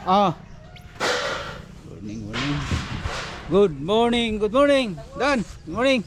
Ah. Morning, morning. Good morning, good morning. Dan, good morning.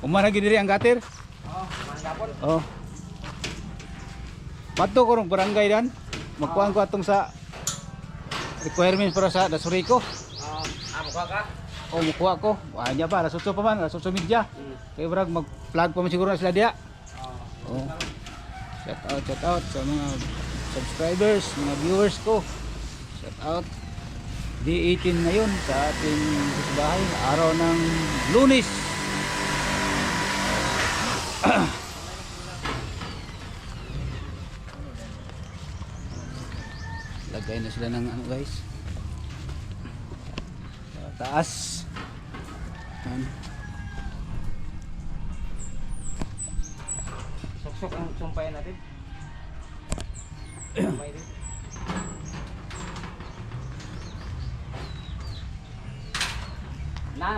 Umana gid diri ang gatir. Oh, manggapon. Oh. Pato ko rong barangay dan. Magkuhan ko atong sa requirements para sa Dasuriko. Mukha ka? Oh, mukuha ko. Anya pa, alas 8 pa man, alas 8 media. Kaya brag mag-plug pa man siguro na sila diya. Oh. Shout out sa mga subscribers, mga viewers ko. Shout out. D18 ngayon sa ating bahay, araw ng Lunes. Lagay na sila ng ano guys. Sa taas. Sok-sok ang sumpayan natin. Sumpay din.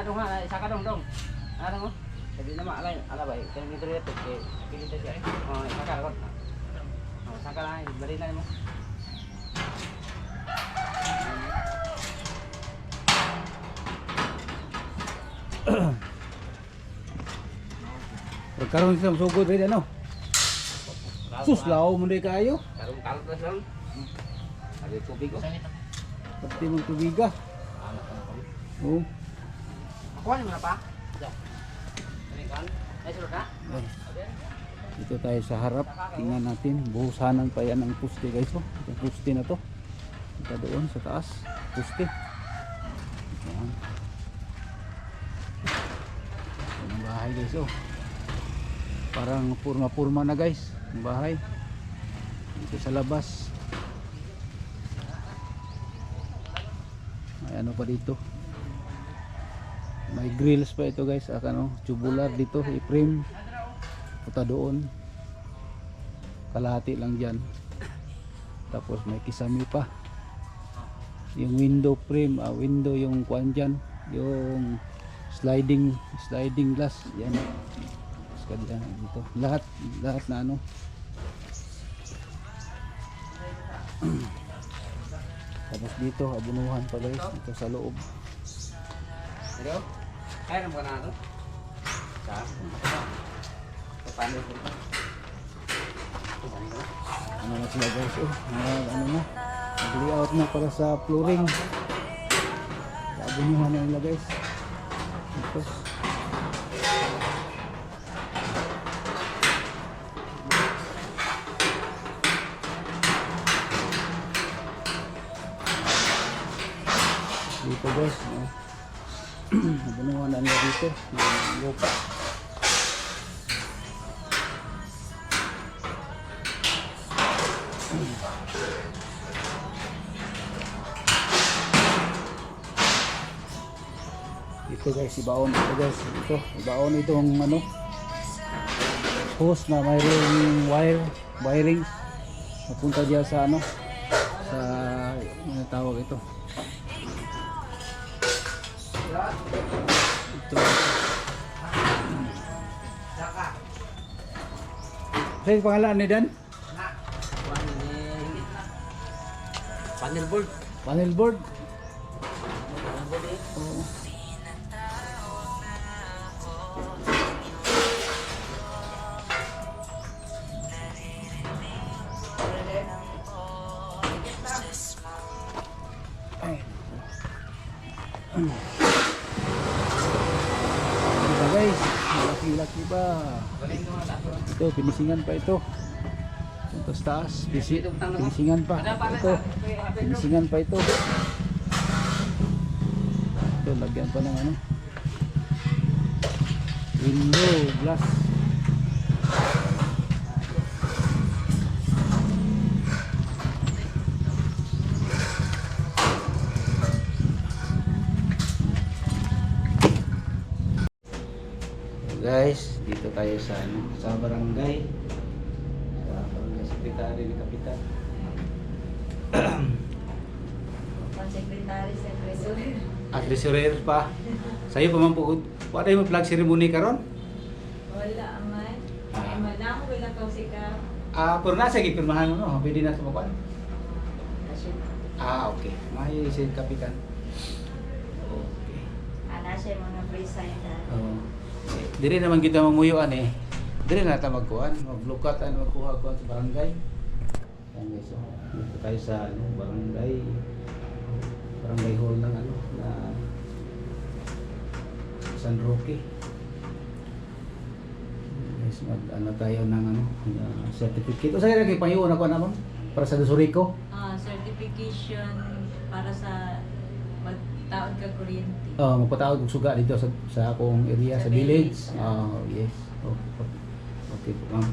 Dong ha, isa ka dong. Dong. Jadi nama alay, alabay. Kaya dito rin ito. Kaya pilita siya. Isa ka ron. Isa ka lang. Bali na mo. Pagkaroon silang sugod rin ano. Sus, lao mo rin kayo. Karong kalat na silang. Ada tubig ko. Pati mong tubiga. Oh. Kuha niyo na pa. Ini kan. Ay sulod na. Dito tayo sa harap. Tingnan natin. Buhusanan pa yan ang puste guys. Oh. Yung puste na to. Kita doon sa taas. Puste. Yan. Ito ang bahay guys. Oh. Parang purma-purma na guys. Ang bahay. Dito sa labas. May ano pa dito. May grills pa ito guys. Ano, tubular dito. I-frame. Puta doon. Kalahati lang dyan. Tapos may kisame pa. Yung window frame. Window yung kuan dyan. Yung sliding glass. Yan. Dito. Lahat na ano. Tapos dito abunuhan pa guys dito sa loob. Pero kaya mo na ito. Sa. Paano ito? Ano na sila guys? Ano na? Nag-layout na para sa flooring. Abunuhan na nila guys. Tapos dito guys, nabunuhan na nila dito yung lupa. Dito guys, ibaon ito guys, ito ibaon itong ano hose na mayroong wiring napunta diyan sa ano sa ano tawag ito. Ito. Ano yung pangalan ni Dan? Panel board. Panel board. Oh. Guys, laki-laki ba? Ito, pinisingan pa ito. Ito sa taas, pinisingan pa. Ito, pinisingan pa ito. Ito, lagyan pa ng ano. Window, glass. Guys, dito tayo sa ano, sa barangay sekretary ni kapitan. Secretary sa treasurer. Treasurer pa. Sayo pa man po. Wala mo flag ceremony karon? Wala man. Ay man ako wala ka si ka. Pero nasa gipirmahan mo no, pwede na sumakuan. Kasi Okay. May si kapitan. Okay. Ana siya mga free sign na. Oh. Diri naman kita mamuyuan eh. Diri na ta magkuhan, maglukatan, magkuha kuan sa barangay. Yan guys, so, dito tayo sa ano, barangay hall ng ano na San Roque. Guys, ano tayo ng ano, certificate. O sa kaya payuon ako naman para sa Dusurico. Certification para sa magtaon ka kuryente. Magpatawag og suga dito sa akong area sa Sa village. village, Yes. Okay po, ma'am.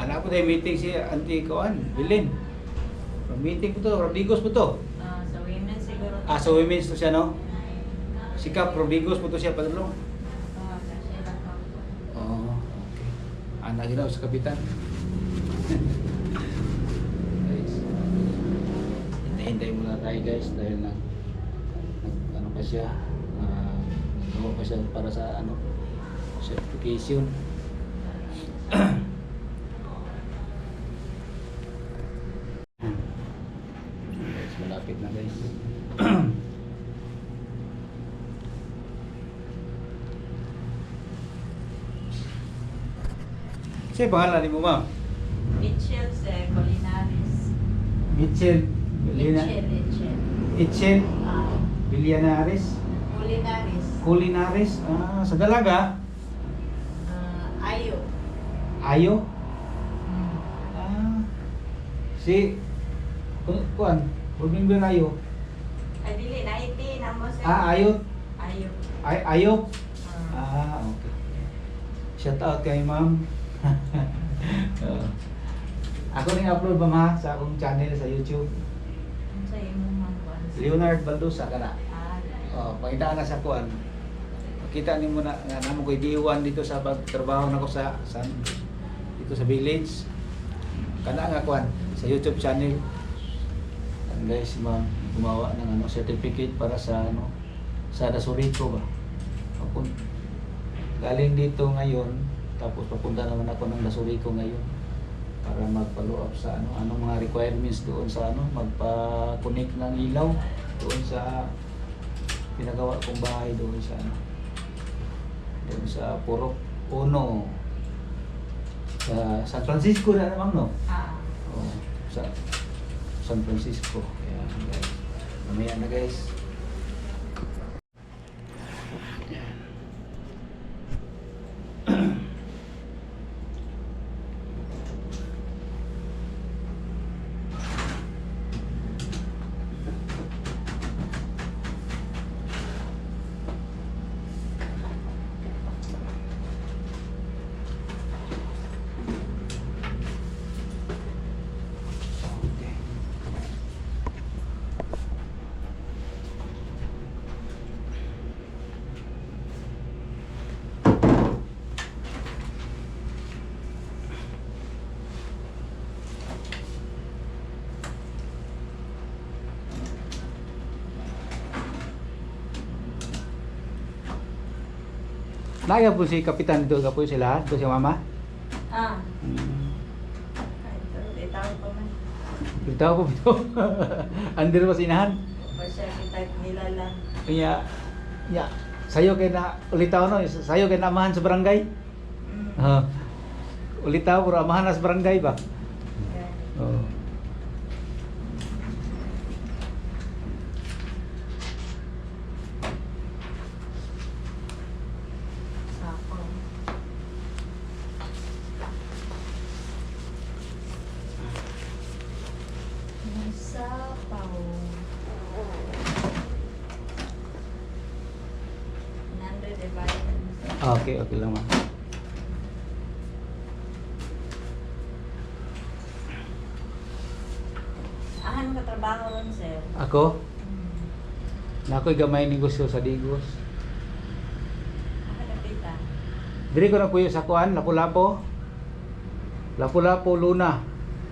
Anak ko tayo meeting si Auntie Koan, Bilin. Meeting po to, Rodriguez po to. Sa women siguro. Sa women's to siya, no? Si Cap Rodriguez po to siya, padulong. Kasi lang ako. Okay. Anak ginaw sa kapitan. Guys. Hintay muna tayo guys dahil ano pa siya. Nagawa pa siya para sa ano certification. Guys, malapit na guys. Sige, pangalan mo ma'am? Mitchell sa Colinares. Mitchell Mitchell. Itchel Ah, Villanares Colinares. Culinares. Sa dalaga Ayo. Ayo. Si kuan Remember Ayo. Ay, dili, naiti, namo sa... Ayo. Ayo. Ayo. Okay. Shout out kay ma'am. Ako ning upload ba ma sa akong channel sa YouTube. Ano sa imong mangkuan? Leonard Baldusa kana. Pangita na sa kuan. Kita nimo na nga namo koy diwan dito sa pagtrabaho nako sa dito sa village. Kana nga kuan sa YouTube channel. And guys, ma'am gumawa ng ano certificate para sa ano sa Dusurico ba. Ako galing dito ngayon tapos papunta naman ako ng Dusurico ngayon para magpa-follow up sa anong mga requirements doon sa magpa-connect ng ilaw doon sa pinagawa kong bahay doon sa doon sa Purok Uno sa San Francisco na naman, no? Sa San Francisco. Kaya guys, mamaya na guys. Naya po si Kapitan dito, po sila, po si Mama. Ito, itawag pa man. Bitaw po ito. Under mo sinahan. Pa siya type nila lang. Kaya, sayo kay na ulitaw no, sayo kay na amahan sa barangay. Ulitaw puro amahan na sa barangay ba? Oh. Sapaw. Okay lang ma. Ahan ka trabaho ron, sir? Ako? Na ako'y gamay negosyo sa Digos. Ahan ka tita? Diri ko na puyo sa kuan, Lapu-Lapu. Lapu-Lapu Luna.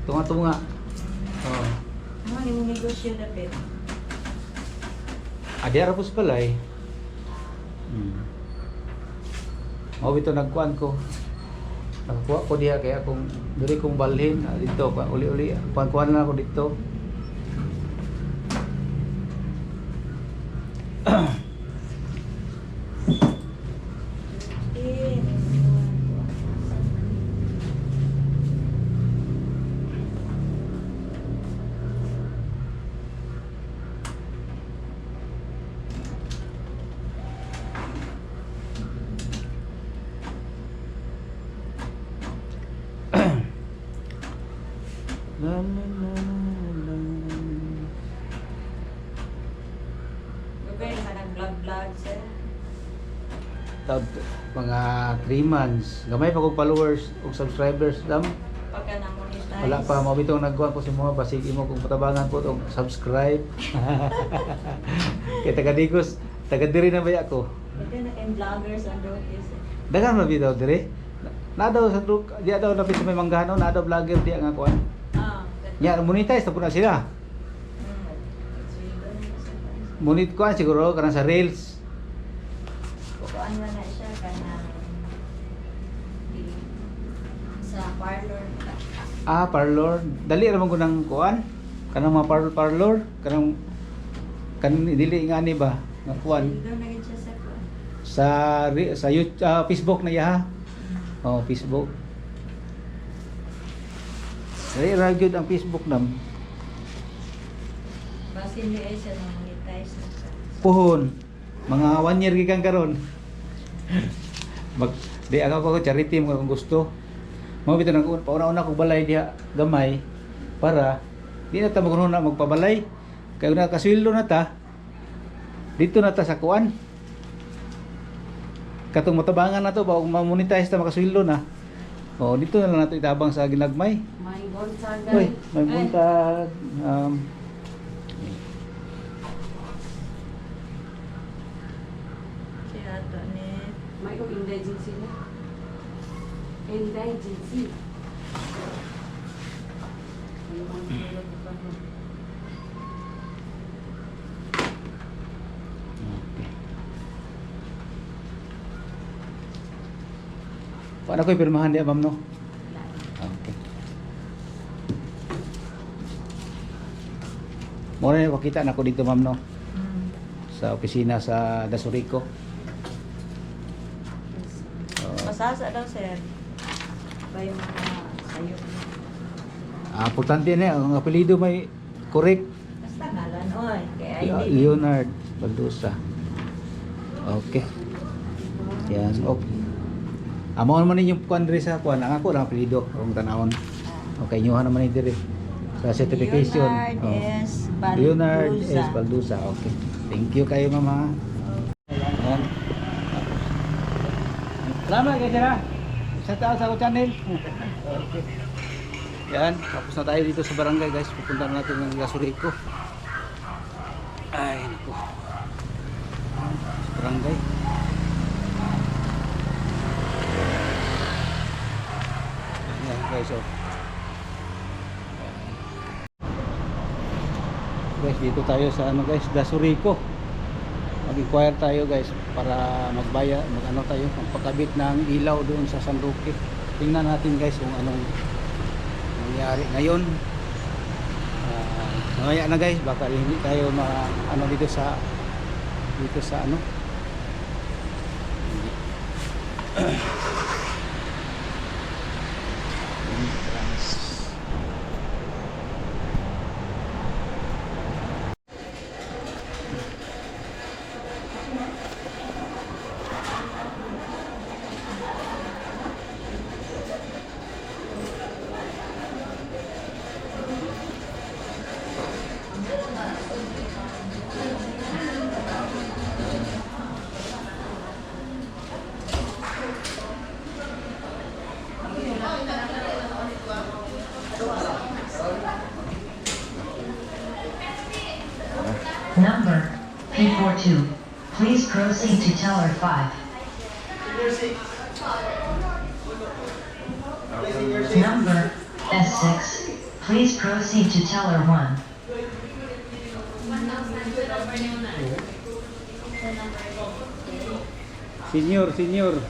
tunga-tunga. Oh. Ano yung negosyo dapat? Adi ara pus balay. Mao bito nagkuan ko. Nagkuha ko diha kaya kung diri kong balhin dito pa uli-uli kuan na ako dito. La la la la. Okay, sa nag-vlog-vlog sir. Mga 3 months. Gamay pa kong followers o subscribers dam. Pagka na-monetize. Wala pa mo bitong nagkuhan ko si mo basig imo kung patabangan po og subscribe. Kay taga Digos, taga diri na ba ako? Ito na kayong vloggers ang rotis. Dagan mo bitaw diri. Na daw sa truk, di daw lapit sa may manggano, na daw vlogger di nga kuan. Nya monetize ta po na sila. Monit kuan siguro kanang sa Reels. Kuan man na siya kanang sa parlor. Parlor. Dali ra man gunang kuan. Kanang mga parlor, kanang dili nga ni ba nga kuan Doon na siya sa kuan. sa YouTube, Facebook na ya. Oh, Facebook. Dali ra gyud ang Facebook nam. Basin di ay siya na monetize na siya. Puhon. Mga 1 year gikan karon. Di ako ko charity mo kung gusto. Mo bitaw nang pauna-una kog balay diha gamay para di na ta magkuno na magpabalay. Kay una kasweldo na ta. Dito na ta sa kuan. Katong matabangan na to ba kung ma-monetize ta makasweldo na. Oh, dito na lang nato itabang sa ginagmay. May bonsagan. Uy, may buntag. Siya to ni May indigency na. Indigency. Paano ko ipirmahan di ma'am no? Okay. Muna na pakita na ko dito ma'am no? Sa opisina sa Dasurico. Masasa daw sir. Ba yung mga sayo. Importante na ang apelyido may correct. Basta ngalan oy. Kaya ID. Leonard Baldusa. Okay. Yan. Okay. Amo naman ninyong kuan diri sa kuan ang ako lang apelyido kung tanawon. Okay, nyo naman ni diri sa certification. Leonard S. Baldusa. Leonard S. Baldusa. Okay. Thank you kayo mama. Yan. Salamat kayo sir. Sa taas ako channel. Okay. Yan, tapos na tayo dito sa barangay guys. Pupunta na natin ng Dasurico. Ay, naku. Sa barangay. Yan guys, oh. Guys, dito tayo sa ano guys, Dasurico. Mag-inquire tayo guys para magbayad, mag-ano tayo, magpakabit ng ilaw doon sa San Roque. Tingnan natin guys kung anong nangyari ngayon. Mamaya na guys, baka hindi tayo ano dito sa ano. Number 342. Please proceed to Tower 5. Number S6. Please proceed to teller 1. Senior, senior.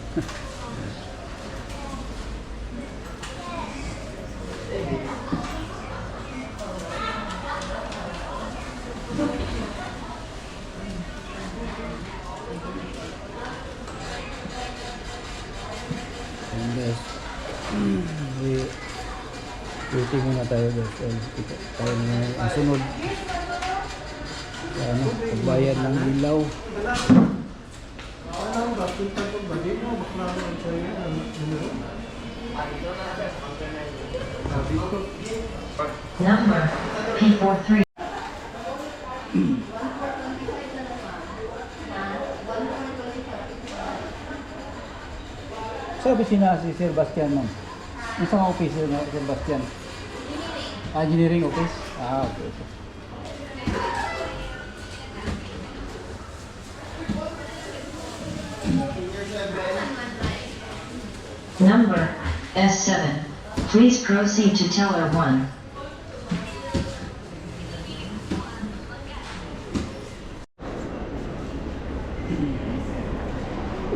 Ayan guys. Waiting muna tayo guys. Tayo na ang sunod. Ano, pagbayad ng ilaw. Number P43. Sa opisina si Sir Bastian ma'am. Ang sa office ni Sir Bastian. Engineering office. Ah, okay. Okay. Number S7. Please proceed to teller 1.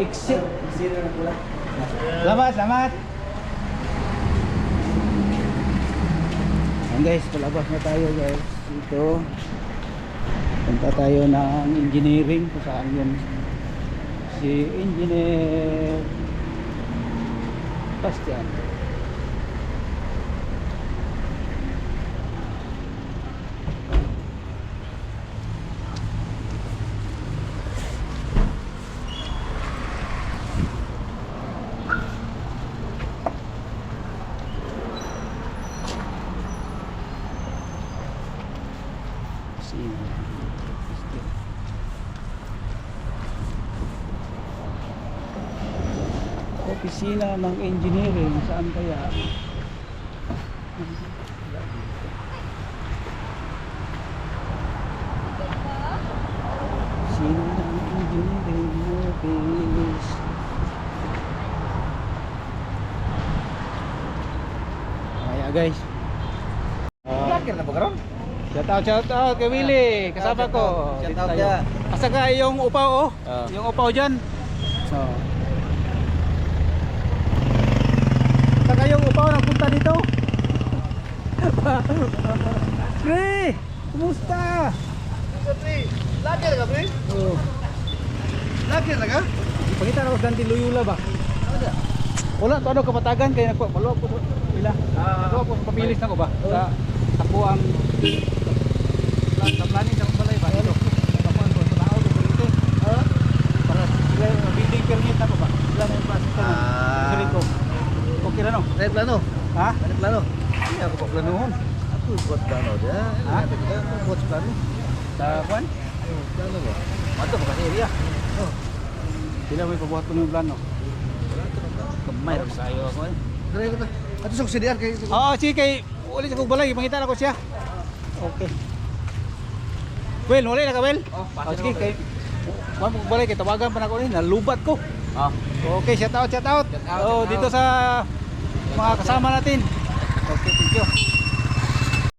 Exit. Selamat, selamat. Ayan guys, palabas na tayo guys. Dito. Punta tayo ng engineering kung saan yun. Si Engineer Bastian. Opisina ng engineering, saan kaya? Opisina ng engineering office. Kaya guys. Vlogger na ba karon? Shout out kay Willie, kasama ko. Shout Dito out tayo. ya. Asa ka yung upaw oh? Ah. Yung upaw diyan. So. Asa ka yung upaw nang punta dito? Pre, kumusta? Vlogger ka, pre? Oh. Vlogger na ka? Ipakita na ko ganti luyula ba? Wala to ano kapatagan kay nako malo ko ila. Ako po papilis na ko ba sa ako ang sa planning sa balay ba ito. Tapos ko sa lao ko dito. Para sila building permit na ko ba? Sila may pasok na. Dito. Okay na no? Red plano. Ha? Red plano. Hindi ako pa planohon. Ako buat plano dia. Ha? Buat plano. Sa kwan? Plano ba? Ato ba kasi area? Oh. Sila may pabuhat ko ng plano. Kamay ra sayo ako eh. Dire ko ta. Ato sa CDR kay. Oo, sige kay ulit sa kong balay, mangita na ko siya. Okay. Well, wala na ka, Well? Oh, Oh, sige, kay Kuan mo balay kay tawagan pa na ko ni, nalubat ko. Ah. Okay, shout out. Oh, dito sa mga kasama natin. Okay, thank you.